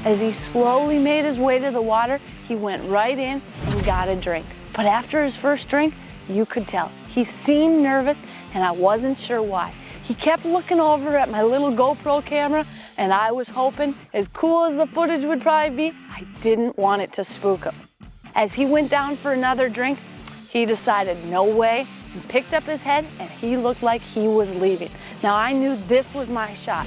As he slowly made his way to the water, he went right in and got a drink. But after his first drink, you could tell. He seemed nervous and I wasn't sure why. He kept looking over at my little GoPro camera and I was hoping, as cool as the footage would probably be, I didn't want it to spook him. As he went down for another drink, he decided no way and picked up his head and he looked like he was leaving. Now I knew this was my shot.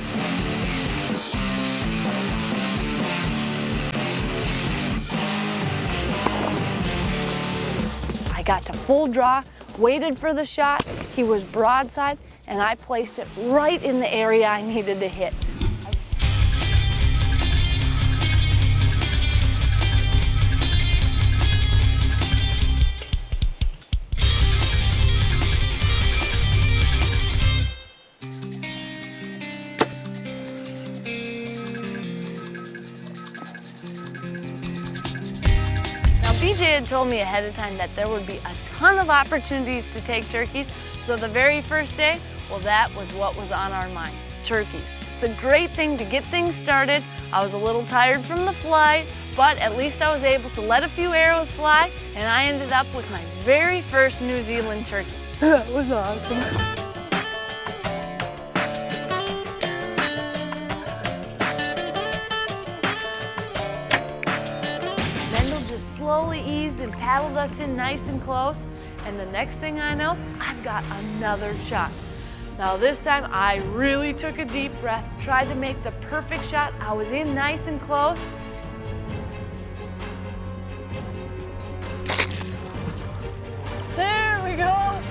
I got to full draw, waited for the shot, he was broadside, and I placed it right in the area I needed to hit. BJ had told me ahead of time that there would be a ton of opportunities to take turkeys, so the very first day, well, that was what was on our mind, turkeys. It's a great thing to get things started. I was a little tired from the flight, but at least I was able to let a few arrows fly, and I ended up with my very first New Zealand turkey. That was awesome. Slowly eased and paddled us in nice and close, and the next thing I know, I've got another shot. Now this time I really took a deep breath, tried to make the perfect shot. I was in nice and close. There we go.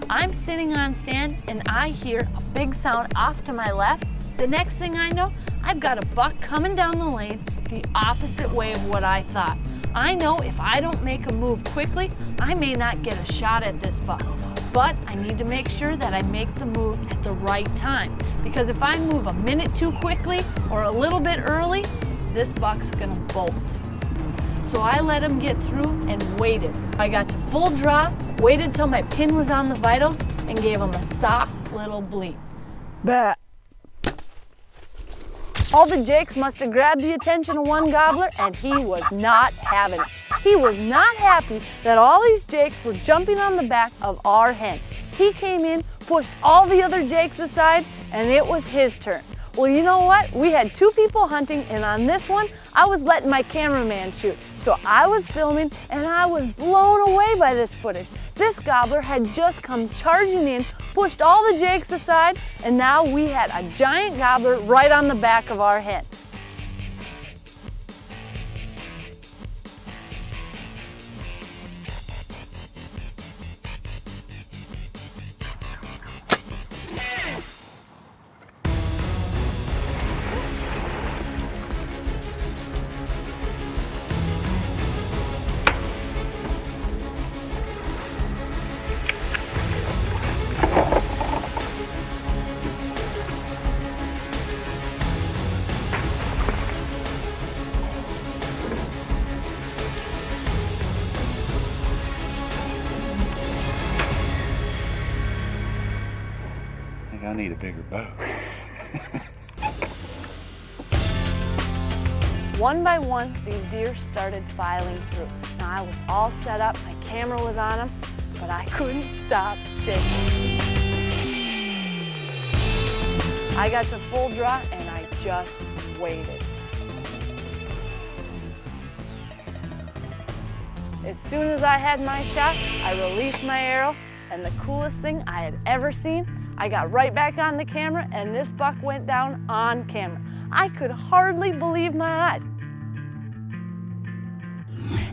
I'm sitting on stand and I hear a big sound off to my left. The next thing I know, I've got a buck coming down the lane the opposite way of what I thought. I know if I don't make a move quickly, I may not get a shot at this buck. But I need to make sure that I make the move at the right time. Because if I move a minute too quickly or a little bit early, this buck's gonna bolt. So I let him get through and waited. I got to full draw, waited till my pin was on the vitals, and gave him a soft little bleat. Bah. All the jakes must have grabbed the attention of one gobbler, and he was not having it. He was not happy that all these jakes were jumping on the back of our hen. He came in, pushed all the other jakes aside, and it was his turn. Well, you know what? We had two people hunting, and on this one, I was letting my cameraman shoot. So I was filming, and I was blown away by this footage. This gobbler had just come charging in, pushed all the jakes aside, and now we had a giant gobbler right on the back of our hen. I need a bigger bow. One by one, these deer started filing through. Now I was all set up, my camera was on them, but I couldn't stop shaking. I got to full draw and I just waited. As soon as I had my shot, I released my arrow, and the coolest thing I had ever seen, I got right back on the camera and this buck went down on camera. I could hardly believe my eyes.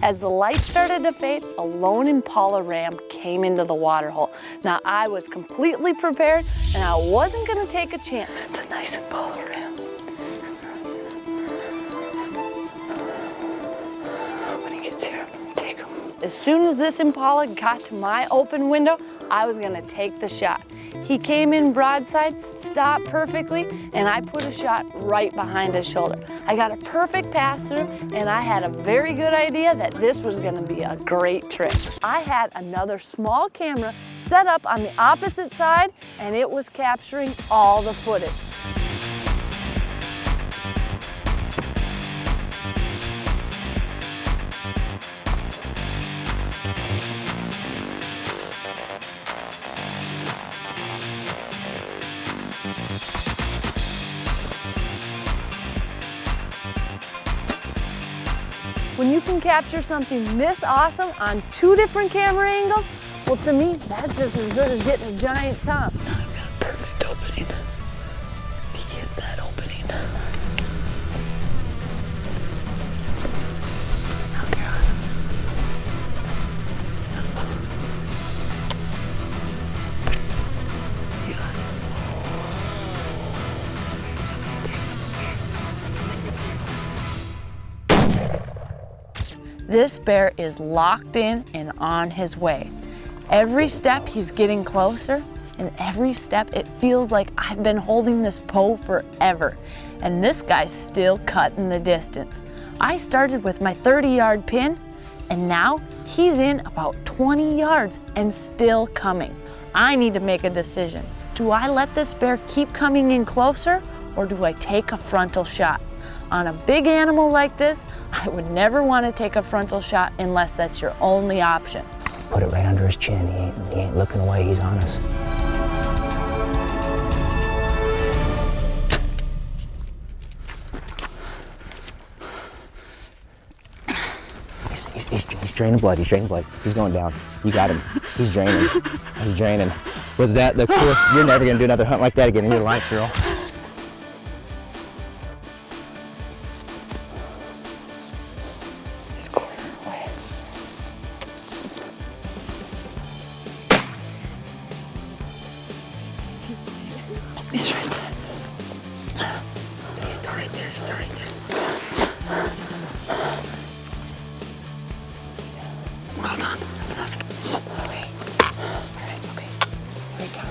As the light started to fade, a lone Impala ram came into the water hole. Now I was completely prepared and I wasn't gonna take a chance. It's a nice Impala ram. When he gets here, I'm gonna take him. As soon as this Impala got to my open window, I was gonna take the shot. He came in broadside, stopped perfectly, and I put a shot right behind his shoulder. I got a perfect pass through, and I had a very good idea that this was gonna be a great trick. I had another small camera set up on the opposite side, and it was capturing all the footage. When you can capture something this awesome on 2 different camera angles, well, to me, that's just as good as getting a giant tom. I've got a perfect opening. He gets that opening. Now you're on. You got it. This bear is locked in and on his way. Every step he's getting closer, and every step it feels like I've been holding this pole forever. And this guy's still cutting the distance. I started with my 30-yard pin, and now he's in about 20 yards and still coming. I need to make a decision. Do I let this bear keep coming in closer, or do I take a frontal shot? On a big animal like this, I would never want to take a frontal shot unless that's your only option. Put it right under his chin. He ain't looking away. He's on us. He's draining blood. He's draining blood. He's going down. You got him. He's draining. He's draining. Was that the cool? You're never gonna do another hunt like that again in your life, girl. He's quartering away. He's right there. He's still right there. He's still right there. Well done. Okay. All right. Okay. Here we go.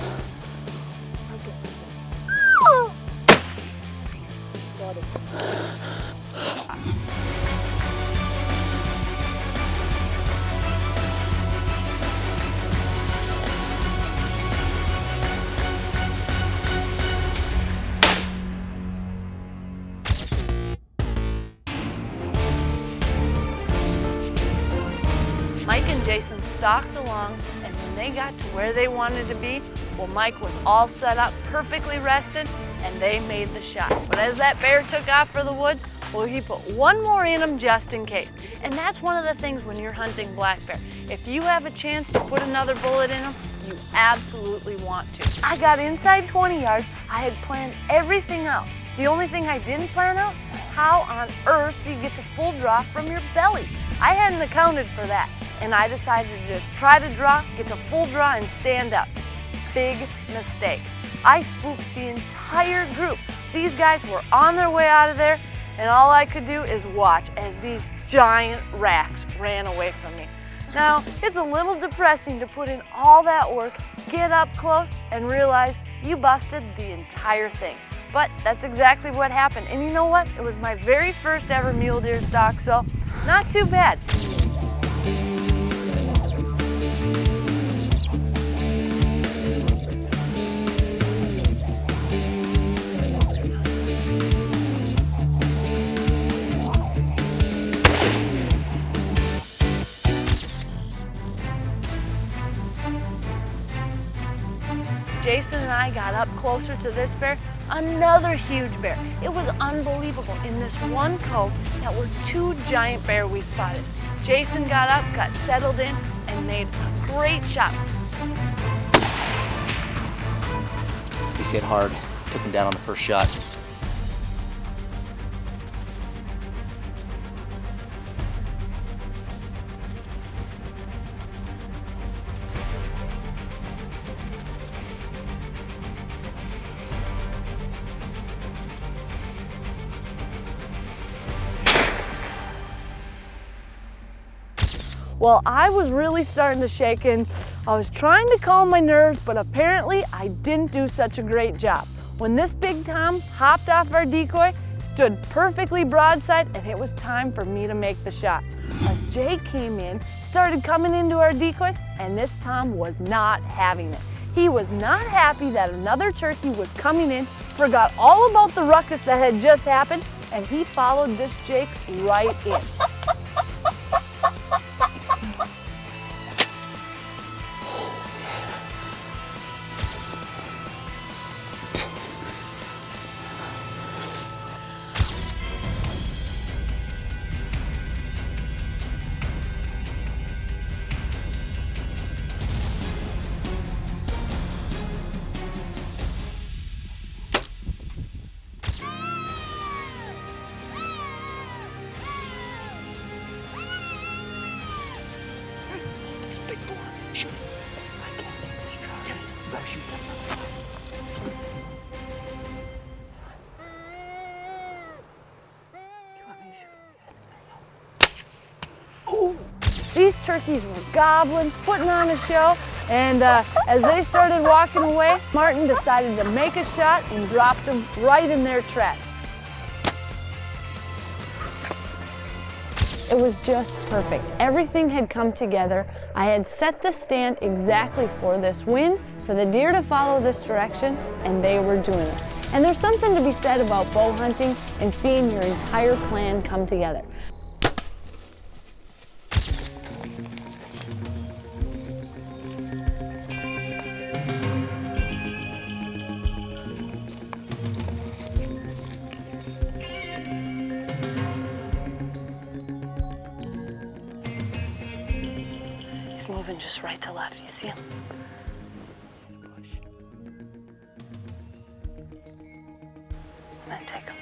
Mike and Jason stalked along, and when they got to where they wanted to be, well, Mike was all set up, perfectly rested, and they made the shot. But as that bear took off for the woods, well, he put one more in him just in case. And that's one of the things when you're hunting black bear. If you have a chance to put another bullet in him, you absolutely want to. I got inside 20 yards. I had planned everything out. The only thing I didn't plan out, how on earth do you get to full draw from your belly? I hadn't accounted for that. And I decided to just try to draw, get to full draw, and stand up. Big mistake. I spooked the entire group. These guys were on their way out of there, and all I could do is watch as these giant racks ran away from me. Now, it's a little depressing to put in all that work, get up close, and realize you busted the entire thing. But that's exactly what happened. And you know what? It was my very first ever mule deer stalk, so not too bad. Jason and I got up closer to this bear, another huge bear. It was unbelievable. In this one cove, that were 2 giant bear we spotted. Jason got up, got settled in, and made a great shot. He's hit hard. Took him down on the first shot. Well, I was really starting to shake, and I was trying to calm my nerves, but apparently I didn't do such a great job. When this big tom hopped off our decoy, stood perfectly broadside, and it was time for me to make the shot. Jay came in, started coming into our decoys, and this tom was not having it. He was not happy that another turkey was coming in, forgot all about the ruckus that had just happened, and he followed this Jake right in. These turkeys were gobbling, putting on a show, and as they started walking away, Martin decided to make a shot and dropped them right in their tracks. It was just perfect. Everything had come together. I had set the stand exactly for this wind, for the deer to follow this direction, and they were doing it. And there's something to be said about bow hunting and seeing your entire plan come together. He's moving just right to left. You see him? I'm gonna take him.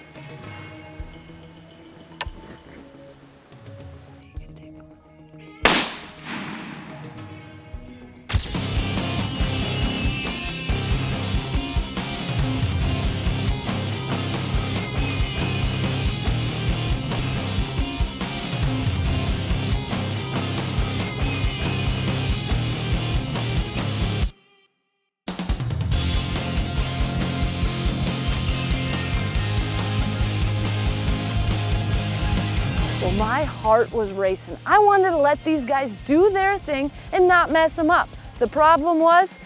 Well, my heart was racing. I wanted to let these guys do their thing and not mess them up. The problem was,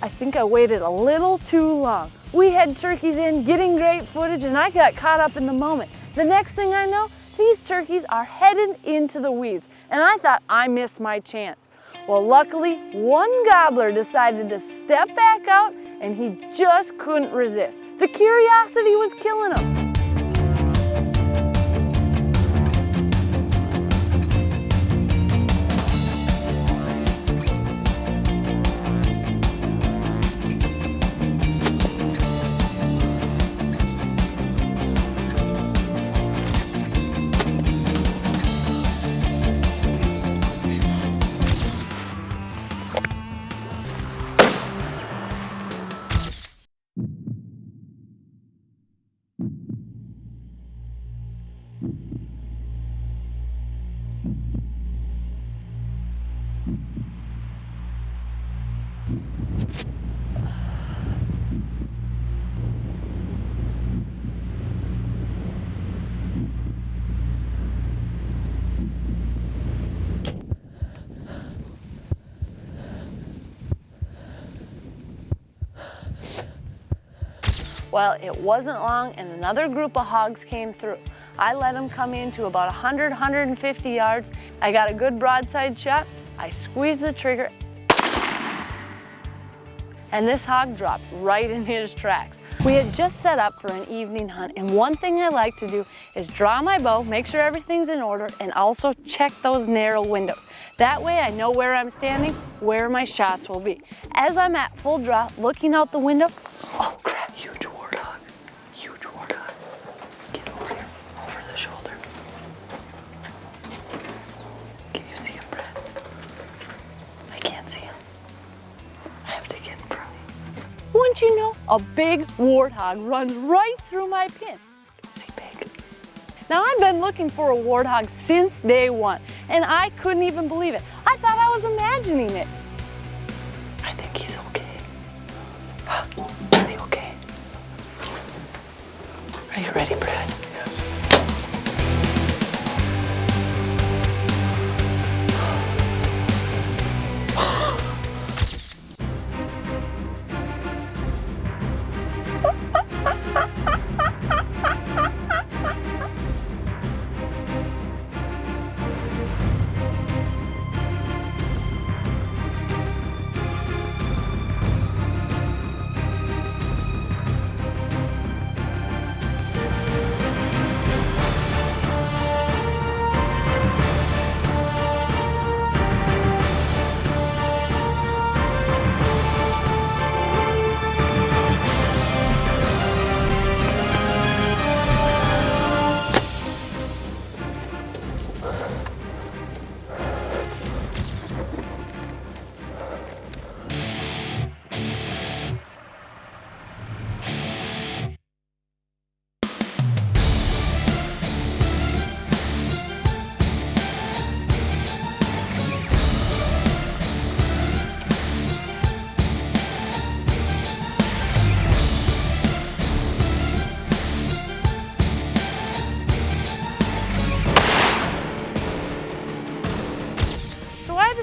I think I waited a little too long. We had turkeys in, getting great footage, and I got caught up in the moment. The next thing I know, these turkeys are headed into the weeds, and I thought I missed my chance. Well, luckily, one gobbler decided to step back out, and he just couldn't resist. The curiosity was killing him. Well, it wasn't long and another group of hogs came through. I let them come in to about 100, 150 yards. I got a good broadside shot. I squeezed the trigger and this hog dropped right in his tracks. We had just set up for an evening hunt, and one thing I like to do is draw my bow, make sure everything's in order, and also check those narrow windows. That way I know where I'm standing, where my shots will be. As I'm at full draw, looking out the window, oh crap, huge warthog, huge warthog. Get over here, over the shoulder. Can you see him, Brad? I can't see him. I have to get in front of him. Wouldn't you know, a big warthog runs right through my pin. Is he big? Now I've been looking for a warthog since day one, and I couldn't even believe it. I thought I was imagining it. I think he's okay. Is he okay? Are you ready, Brad?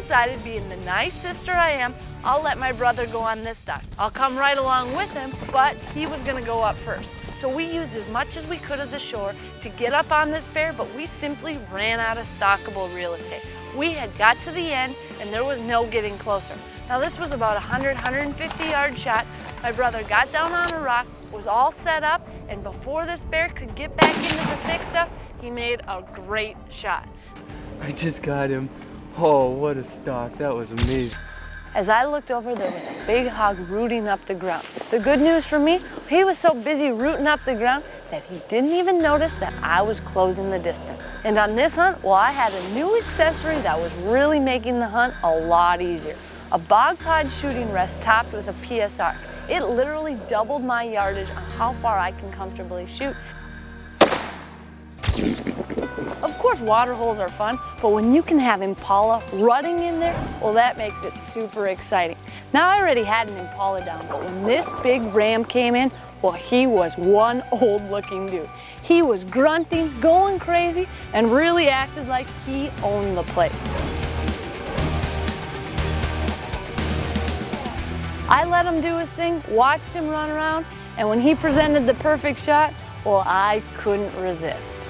decided, being the nice sister I am, I'll let my brother go on this stock. I'll come right along with him, but he was gonna go up first. So we used as much as we could of the shore to get up on this bear, but we simply ran out of stockable real estate. We had got to the end and there was no getting closer. Now this was about 100, 150 yard shot. My brother got down on a rock, was all set up, and before this bear could get back into the thick stuff, he made a great shot. I just got him. Oh, what a stock. That was amazing. As I looked over, there was a big hog rooting up the ground. The good news for me, he was so busy rooting up the ground that he didn't even notice that I was closing the distance. And on this hunt, well, I had a new accessory that was really making the hunt a lot easier. A bog pod shooting rest topped with a PSR. It literally doubled my yardage on how far I can comfortably shoot. Of course, water holes are fun, but when you can have Impala rutting in there, well, that makes it super exciting. Now, I already had an Impala down, but when this big ram came in, well, he was one old-looking dude. He was grunting, going crazy, and really acted like he owned the place. I let him do his thing, watched him run around, and when he presented the perfect shot, well, I couldn't resist.